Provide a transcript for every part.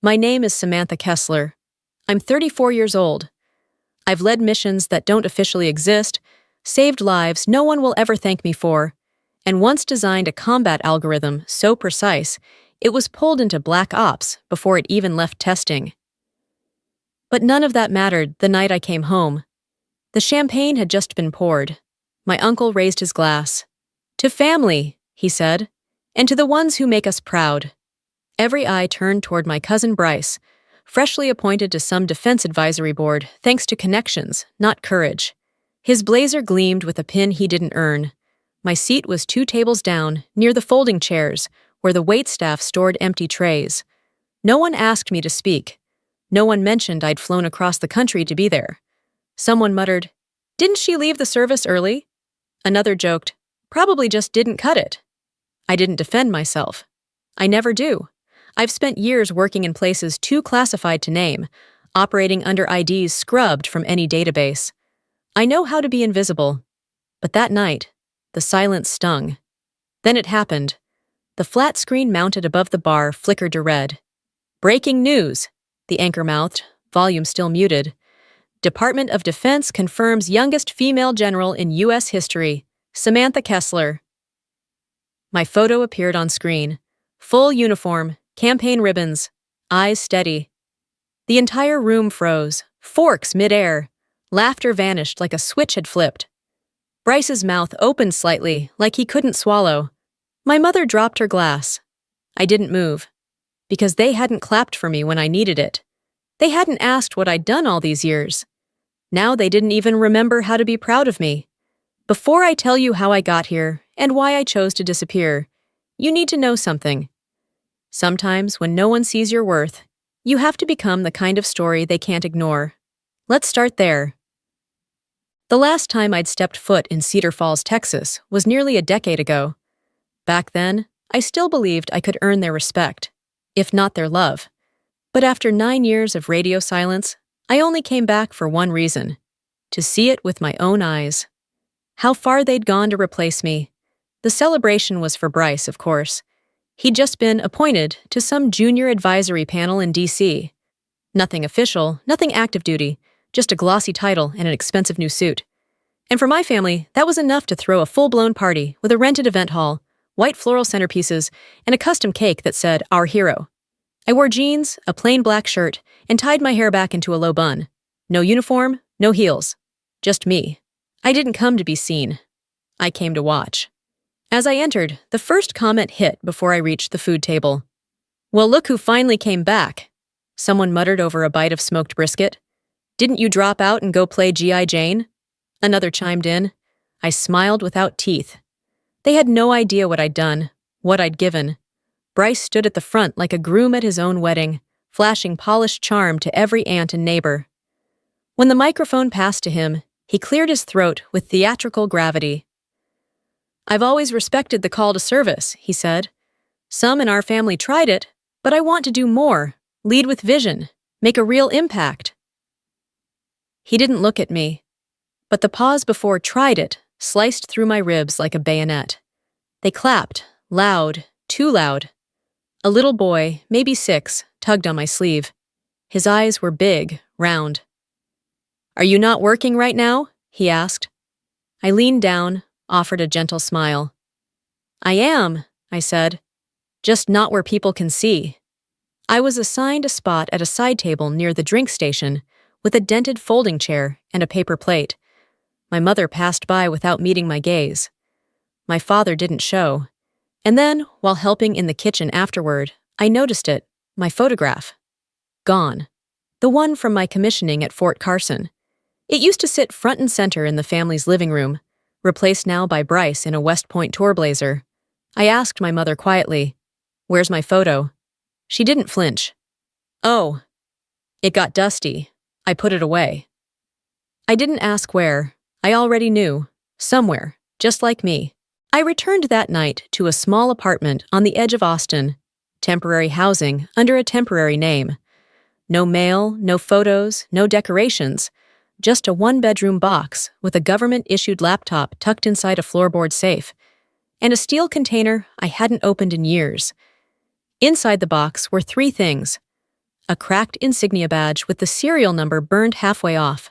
My name is Samantha Kessler. I'm 34 years old. I've led missions that don't officially exist, saved lives no one will ever thank me for, and once designed a combat algorithm so precise it was pulled into black ops before it even left testing. But none of that mattered the night I came home. The champagne had just been poured. My uncle raised his glass. "To family," he said, "and to the ones who make us proud." Every eye turned toward my cousin Bryce, freshly appointed to some defense advisory board thanks to connections, not courage. His blazer gleamed with a pin he didn't earn. My seat was 2 tables down, near the folding chairs, where the waitstaff stored empty trays. No one asked me to speak. No one mentioned I'd flown across the country to be there. Someone muttered, "Didn't she leave the service early?" Another joked, "Probably just didn't cut it." I didn't defend myself. I never do. I've spent years working in places too classified to name, operating under IDs scrubbed from any database. I know how to be invisible. But that night, the silence stung. Then it happened. The flat screen mounted above the bar flickered to red. "Breaking news," the anchor mouthed, volume still muted. "Department of Defense confirms youngest female general in U.S. history, Samantha Kessler." My photo appeared on screen. Full uniform, campaign ribbons, eyes steady. The entire room froze, forks midair. Laughter vanished like a switch had flipped. Bryce's mouth opened slightly, like he couldn't swallow. My mother dropped her glass. I didn't move, because they hadn't clapped for me when I needed it. They hadn't asked what I'd done all these years. Now they didn't even remember how to be proud of me. Before I tell you how I got here and why I chose to disappear, you need to know something. Sometimes, when no one sees your worth, you have to become the kind of story they can't ignore. Let's start there. The last time I'd stepped foot in Cedar Falls, Texas, was nearly a decade ago. Back then, I still believed I could earn their respect, if not their love. But after 9 years of radio silence, I only came back for one reason: to see it with my own eyes. How far they'd gone to replace me. The celebration was for Bryce, of course. He'd just been appointed to some junior advisory panel in D.C. Nothing official, nothing active duty, just a glossy title and an expensive new suit. And for my family, that was enough to throw a full-blown party with a rented event hall, white floral centerpieces, and a custom cake that said, "Our Hero." I wore jeans, a plain black shirt, and tied my hair back into a low bun. No uniform, no heels. Just me. I didn't come to be seen. I came to watch. As I entered, the first comment hit before I reached the food table. "Well, look who finally came back," someone muttered over a bite of smoked brisket. "Didn't you drop out and go play G.I. Jane?" Another chimed in. I smiled without teeth. They had no idea what I'd done, what I'd given. Bryce stood at the front like a groom at his own wedding, flashing polished charm to every aunt and neighbor. When the microphone passed to him, he cleared his throat with theatrical gravity. "I've always respected the call to service," he said. "Some in our family tried it, but I want to do more, lead with vision, make a real impact." He didn't look at me, but the pause before "tried it" sliced through my ribs like a bayonet. They clapped, loud, too loud. A little boy, maybe 6, tugged on my sleeve. His eyes were big, round. "Are you not working right now?" he asked. I leaned down, offered a gentle smile. "I am," I said, "just not where people can see." I was assigned a spot at a side table near the drink station with a dented folding chair and a paper plate. My mother passed by without meeting my gaze. My father didn't show. And then, while helping in the kitchen afterward, I noticed it, my photograph. Gone. The one from my commissioning at Fort Carson. It used to sit front and center in the family's living room, replaced now by Bryce in a West Point tour blazer. I asked my mother quietly, "Where's my photo?" She didn't flinch. "Oh, it got dusty. I put it away." I didn't ask where. I already knew. Somewhere, just like me. I returned that night to a small apartment on the edge of Austin, temporary housing under a temporary name. No mail, no photos, no decorations, just a 1-bedroom box with a government-issued laptop tucked inside a floorboard safe, and a steel container I hadn't opened in years. Inside the box were 3 things: a cracked insignia badge with the serial number burned halfway off,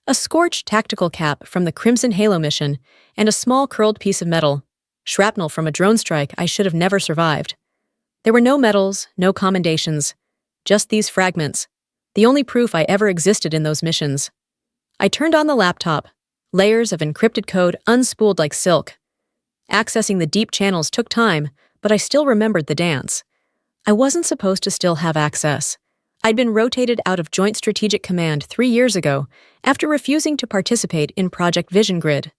a scorched tactical cap from the Crimson Halo mission, and a small curled piece of metal, shrapnel from a drone strike I should have never survived. There were no medals, no commendations, just these fragments, the only proof I ever existed in those missions. I turned on the laptop, layers of encrypted code unspooled like silk. Accessing the deep channels took time, but I still remembered the dance. I wasn't supposed to still have access. I'd been rotated out of Joint Strategic Command 3 years ago after refusing to participate in Project Vision Grid,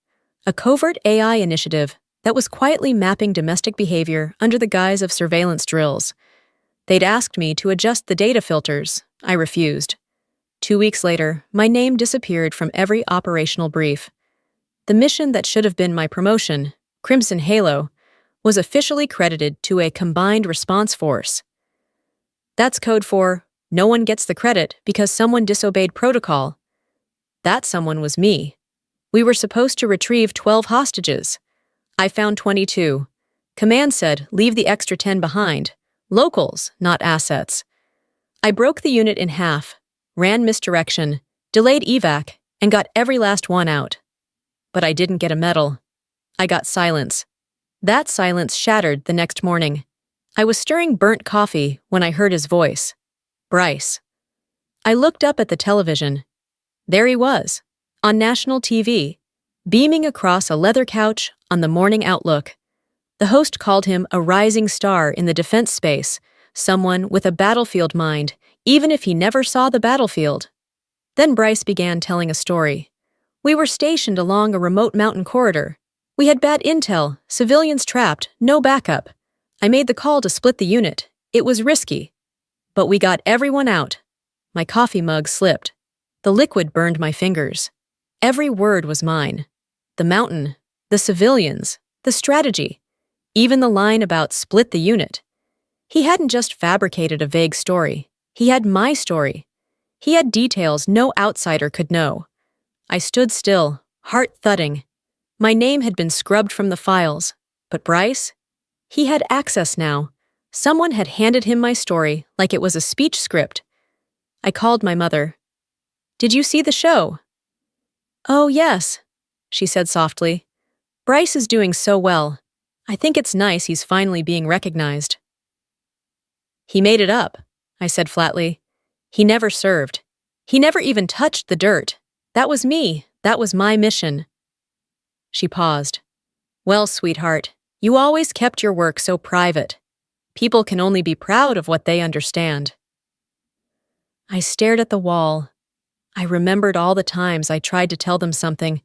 a covert AI initiative that was quietly mapping domestic behavior under the guise of surveillance drills. They'd asked me to adjust the data filters. I refused. 2 weeks later, my name disappeared from every operational brief. The mission that should have been my promotion, Crimson Halo, was officially credited to a Combined Response Force. That's code for, no one gets the credit because someone disobeyed protocol. That someone was me. We were supposed to retrieve 12 hostages. I found 22. Command said, leave the extra 10 behind. Locals, not assets. I broke the unit in half, ran misdirection, delayed evac, and got every last one out. But I didn't get a medal. I got silence. That silence shattered the next morning. I was stirring burnt coffee when I heard his voice. Bryce. I looked up at the television. There he was, on national TV, beaming across a leather couch on the Morning Outlook. The host called him a rising star in the defense space, someone with a battlefield mind, even if he never saw the battlefield. Then Bryce began telling a story. We were stationed along a remote mountain corridor. We had bad intel, civilians trapped, no backup. I made the call to split the unit. It was risky. But we got everyone out. My coffee mug slipped. The liquid burned my fingers. Every word was mine. The mountain, the civilians, the strategy, even the line about split the unit. He hadn't just fabricated a vague story. He had my story. He had details no outsider could know. I stood still, heart thudding. My name had been scrubbed from the files. But Bryce? He had access now. Someone had handed him my story like it was a speech script. I called my mother. Did you see the show? Oh, yes, she said softly. Bryce is doing so well. I think it's nice he's finally being recognized. He made it up, I said flatly. He never served. He never even touched the dirt. That was me. That was my mission. She paused. Well, sweetheart, you always kept your work so private. People can only be proud of what they understand. I stared at the wall. I remembered all the times I tried to tell them something,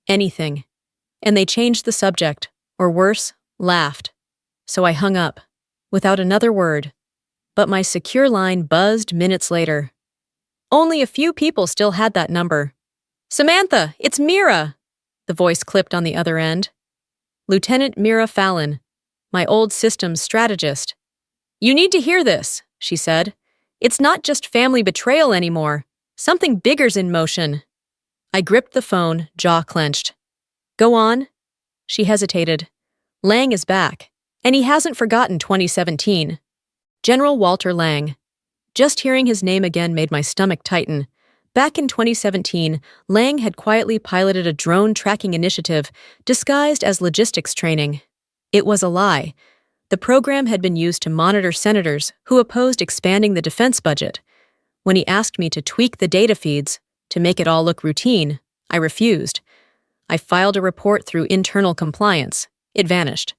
anything, and they changed the subject, or worse, laughed. So I hung up, without another word. But my secure line buzzed minutes later. Only a few people still had that number. Samantha, it's Mira! The voice clipped on the other end. Lieutenant Mira Fallon, my old systems strategist. You need to hear this, she said. It's not just family betrayal anymore. Something bigger's in motion. I gripped the phone, jaw clenched. Go on. She hesitated. Lang is back, and he hasn't forgotten 2017. General Walter Lang. Just hearing his name again made my stomach tighten. Back in 2017, Lang had quietly piloted a drone tracking initiative disguised as logistics training. It was a lie. The program had been used to monitor senators who opposed expanding the defense budget. When he asked me to tweak the data feeds to make it all look routine, I refused. I filed a report through internal compliance. It vanished.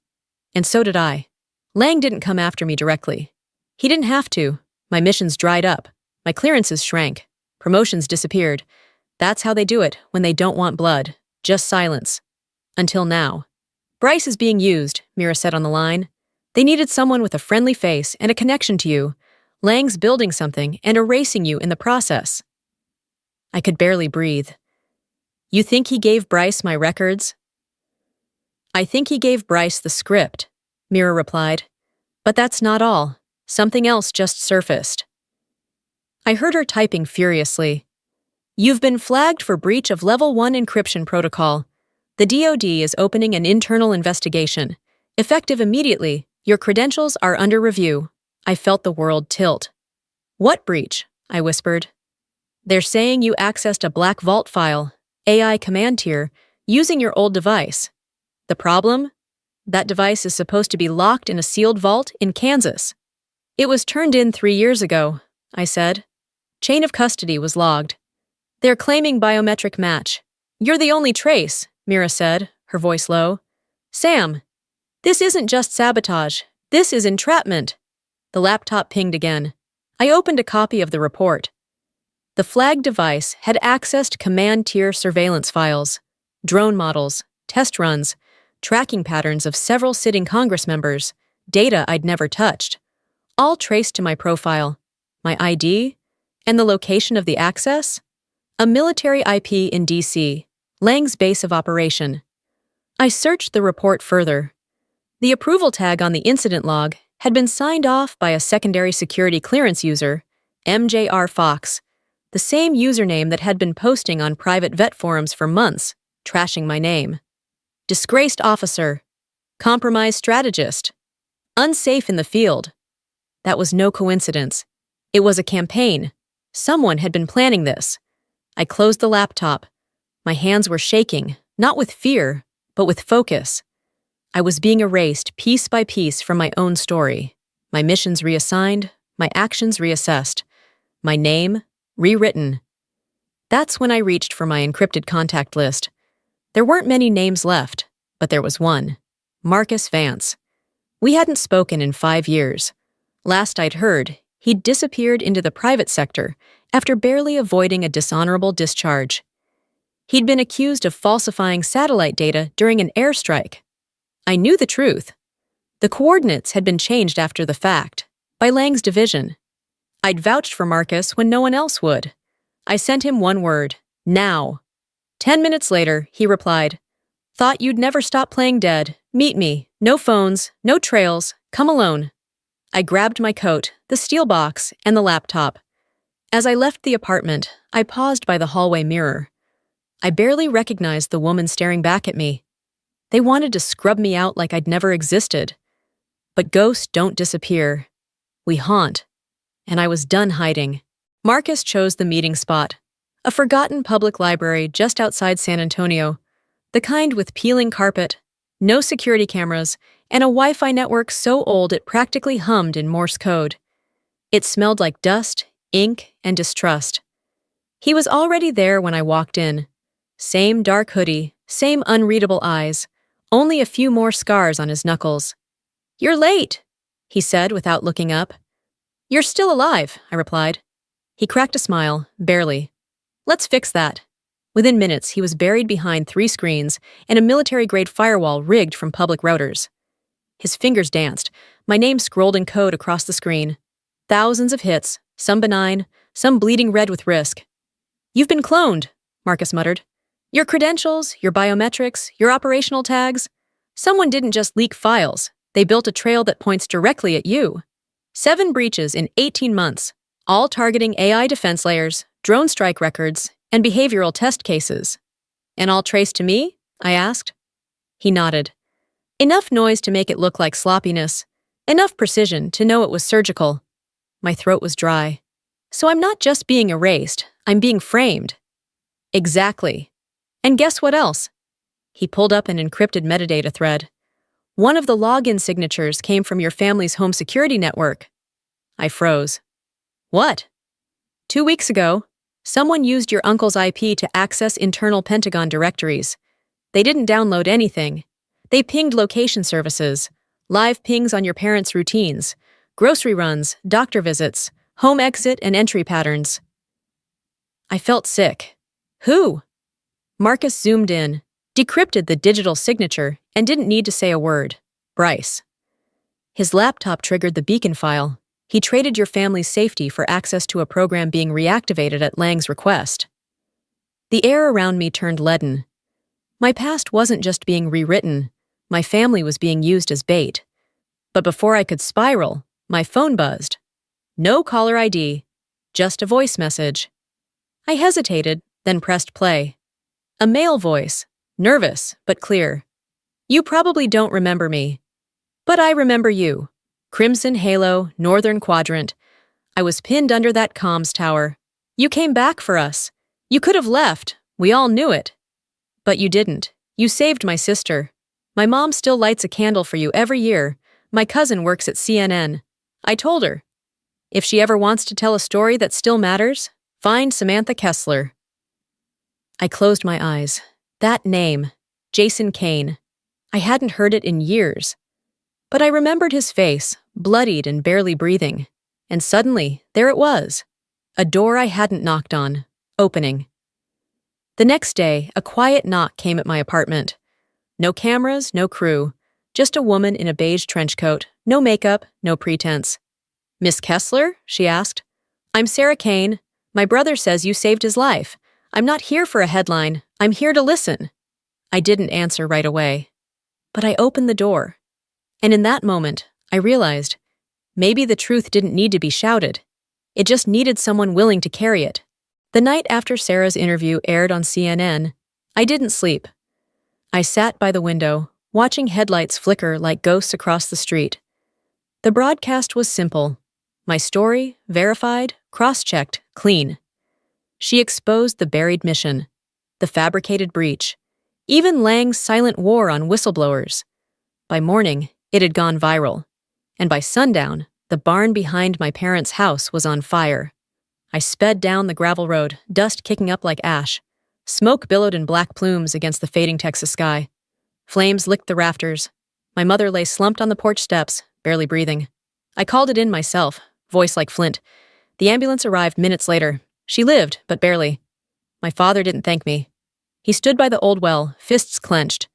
And so did I. Lang didn't come after me directly. He didn't have to. My missions dried up. My clearances shrank. Promotions disappeared. That's how they do it when they don't want blood. Just silence. Until now. Bryce is being used, Mira said on the line. They needed someone with a friendly face and a connection to you. Lang's building something and erasing you in the process. I could barely breathe. You think he gave Bryce my records? I think he gave Bryce the script, Mira replied. But that's not all. Something else just surfaced. I heard her typing furiously. You've been flagged for breach of Level 1 encryption protocol. The DoD is opening an internal investigation. Effective immediately, your credentials are under review. I felt the world tilt. What breach? I whispered. They're saying you accessed a black vault file, AI command tier, using your old device. The problem? That device is supposed to be locked in a sealed vault in Kansas. It was turned in 3 years ago, I said. Chain of custody was logged. They're claiming biometric match. You're the only trace, Mira said, her voice low. Sam, this isn't just sabotage. This is entrapment. The laptop pinged again. I opened a copy of the report. The flagged device had accessed command-tier surveillance files, drone models, test runs, tracking patterns of several sitting Congress members, data I'd never touched, all traced to my profile, my ID, and the location of the access? A military IP in D.C., Lang's base of operation. I searched the report further. The approval tag on the incident log had been signed off by a secondary security clearance user, MJR Fox, the same username that had been posting on private vet forums for months, trashing my name. Disgraced officer. Compromised strategist. Unsafe in the field. That was no coincidence. It was a campaign. Someone had been planning this. I closed the laptop. My hands were shaking, not with fear, but with focus. I was being erased piece by piece from my own story. My missions reassigned, my actions reassessed. My name rewritten. That's when I reached for my encrypted contact list. There weren't many names left, but there was one. Marcus Vance. We hadn't spoken in 5 years. Last I'd heard, he'd disappeared into the private sector after barely avoiding a dishonorable discharge. He'd been accused of falsifying satellite data during an airstrike. I knew the truth. The coordinates had been changed after the fact, by Lang's division. I'd vouched for Marcus when no one else would. I sent him one word, now. 10 minutes later, he replied, "Thought you'd never stop playing dead. Meet me. No phones, no trails. Come alone." I grabbed my coat, the steel box, and the laptop. As I left the apartment, I paused by the hallway mirror. I barely recognized the woman staring back at me. They wanted to scrub me out like I'd never existed. But ghosts don't disappear. We haunt. And I was done hiding. Marcus chose the meeting spot, a forgotten public library just outside San Antonio, the kind with peeling carpet, no security cameras, and a Wi-Fi network so old it practically hummed in Morse code. It smelled like dust, ink, and distrust. He was already there when I walked in. Same dark hoodie, same unreadable eyes, only a few more scars on his knuckles. "You're late," he said without looking up. "You're still alive," I replied. He cracked a smile, barely. "Let's fix that." Within minutes, he was buried behind 3 screens and a military-grade firewall rigged from public routers. His fingers danced, my name scrolled in code across the screen. Thousands of hits, some benign, some bleeding red with risk. "You've been cloned," Marcus muttered. "Your credentials, your biometrics, your operational tags. Someone didn't just leak files. They built a trail that points directly at you. 7 breaches in 18 months, all targeting AI defense layers, drone strike records, and behavioral test cases. And all traced to me?" I asked. He nodded. Enough noise to make it look like sloppiness. Enough precision to know it was surgical. My throat was dry. "So I'm not just being erased, I'm being framed." "Exactly. And guess what else?" He pulled up an encrypted metadata thread. "One of the login signatures came from your family's home security network." I froze. "What?" "2 weeks ago, someone used your uncle's IP to access internal Pentagon directories. They didn't download anything. They pinged location services, live pings on your parents' routines, grocery runs, doctor visits, home exit and entry patterns." I felt sick. "Who?" Marcus zoomed in, decrypted the digital signature, and didn't need to say a word. "Bryce." His laptop triggered the beacon file. He traded your family's safety for access to a program being reactivated at Lang's request. The air around me turned leaden. My past wasn't just being rewritten. My family was being used as bait. But before I could spiral, my phone buzzed. No caller ID, just a voice message. I hesitated, then pressed play. A male voice, nervous but clear. "You probably don't remember me. But I remember you. Crimson Halo, Northern Quadrant. I was pinned under that comms tower. You came back for us. You could have left. We all knew it. But you didn't. You saved my sister. My mom still lights a candle for you every year. My cousin works at CNN. I told her, if she ever wants to tell a story that still matters, find Samantha Kessler. I closed my eyes. That name, Jason Kane. I hadn't heard it in years. But I remembered his face, bloodied and barely breathing. And suddenly, there it was. A door I hadn't knocked on, opening. The next day, a quiet knock came at my apartment. No cameras, no crew. Just a woman in a beige trench coat, no makeup, no pretense. Miss Kessler? She asked. I'm Sarah Kane. My brother says you saved his life. I'm not here for a headline. I'm here to listen. I didn't answer right away. But I opened the door. And in that moment, I realized maybe the truth didn't need to be shouted. It just needed someone willing to carry it. The night after Sarah's interview aired on CNN, I didn't sleep. I sat by the window, watching headlights flicker like ghosts across the street. The broadcast was simple. My story, verified, cross-checked, clean. She exposed the buried mission, the fabricated breach, even Lang's silent war on whistleblowers. By morning, it had gone viral. And by sundown, the barn behind my parents' house was on fire. I sped down the gravel road, dust kicking up like ash. Smoke billowed in black plumes against the fading Texas sky. Flames licked the rafters. My mother lay slumped on the porch steps, barely breathing. I called it in myself, voice like flint. The ambulance arrived minutes later. She lived, but barely. My father didn't thank me. He stood by the old well, fists clenched.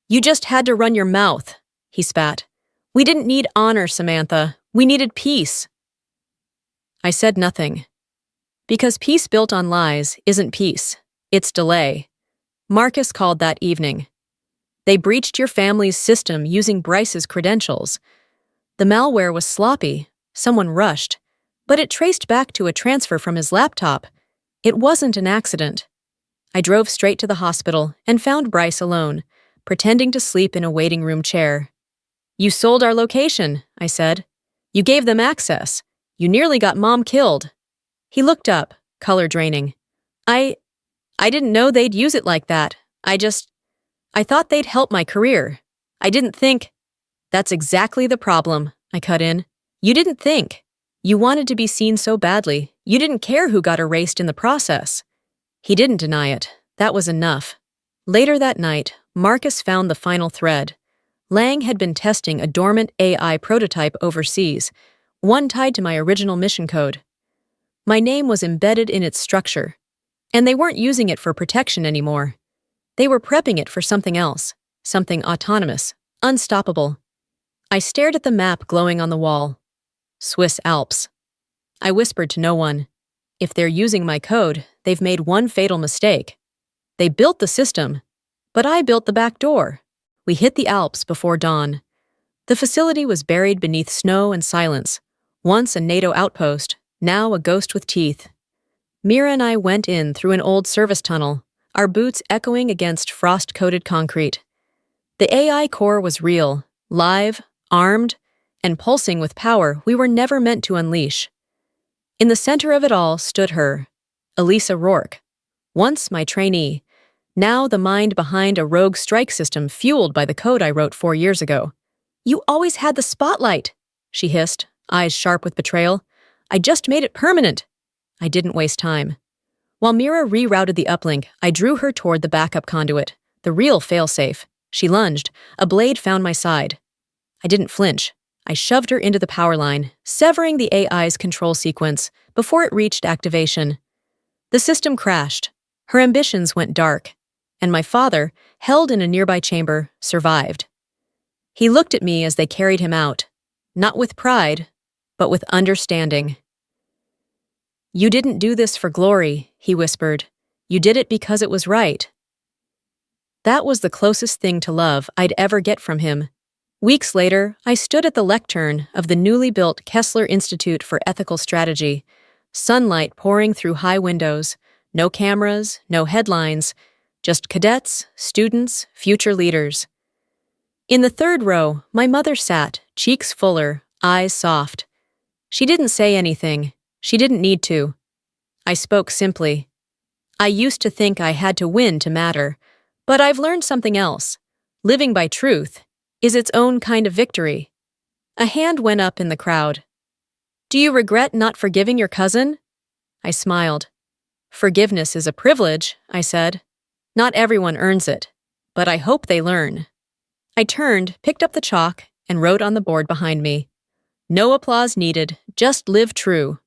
You just had to run your mouth, he spat. We didn't need honor, Samantha. We needed peace. I said nothing. Because peace built on lies isn't peace. It's delay. Marcus called that evening. They breached your family's system using Bryce's credentials. The malware was sloppy. Someone rushed. But it traced back to a transfer from his laptop. It wasn't an accident. I drove straight to the hospital and found Bryce alone, pretending to sleep in a waiting room chair. You sold our location, I said. You gave them access. You nearly got Mom killed. He looked up, color draining. I didn't know they'd use it like that. I thought they'd help my career. I didn't think. That's exactly the problem, I cut in. You didn't think. You wanted to be seen so badly. You didn't care who got erased in the process. He didn't deny it. That was enough. Later that night, Marcus found the final thread. Lang had been testing a dormant AI prototype overseas, one tied to my original mission code. My name was embedded in its structure, and they weren't using it for protection anymore. They were prepping it for something else, something autonomous, unstoppable. I stared at the map glowing on the wall. Swiss Alps. I whispered to no one. If they're using my code, they've made one fatal mistake. They built the system, but I built the back door. We hit the Alps before dawn. The facility was buried beneath snow and silence, once a NATO outpost, now a ghost with teeth. Mira and I went in through an old service tunnel, our boots echoing against frost-coated concrete. The AI core was real, live, armed, and pulsing with power we were never meant to unleash. In the center of it all stood her, Elisa Rourke, once my trainee, now the mind behind a rogue strike system fueled by the code I wrote 4 years ago. You always had the spotlight, she hissed, eyes sharp with betrayal. I just made it permanent. I didn't waste time. While Mira rerouted the uplink, I drew her toward the backup conduit, the real failsafe. She lunged. A blade found my side. I didn't flinch. I shoved her into the power line, severing the AI's control sequence before it reached activation. The system crashed. Her ambitions went dark. And my father, held in a nearby chamber, survived. He looked at me as they carried him out, not with pride, but with understanding. You didn't do this for glory, he whispered. You did it because it was right. That was the closest thing to love I'd ever get from him. Weeks later, I stood at the lectern of the newly built Kessler Institute for Ethical Strategy, sunlight pouring through high windows, no cameras, no headlines, just cadets, students, future leaders. In the third row, my mother sat, cheeks fuller, eyes soft. She didn't say anything. She didn't need to. I spoke simply. I used to think I had to win to matter, but I've learned something else. Living by truth is its own kind of victory. A hand went up in the crowd. Do you regret not forgiving your cousin? I smiled. Forgiveness is a privilege, I said. Not everyone earns it, but I hope they learn. I turned, picked up the chalk, and wrote on the board behind me. No applause needed, just live true.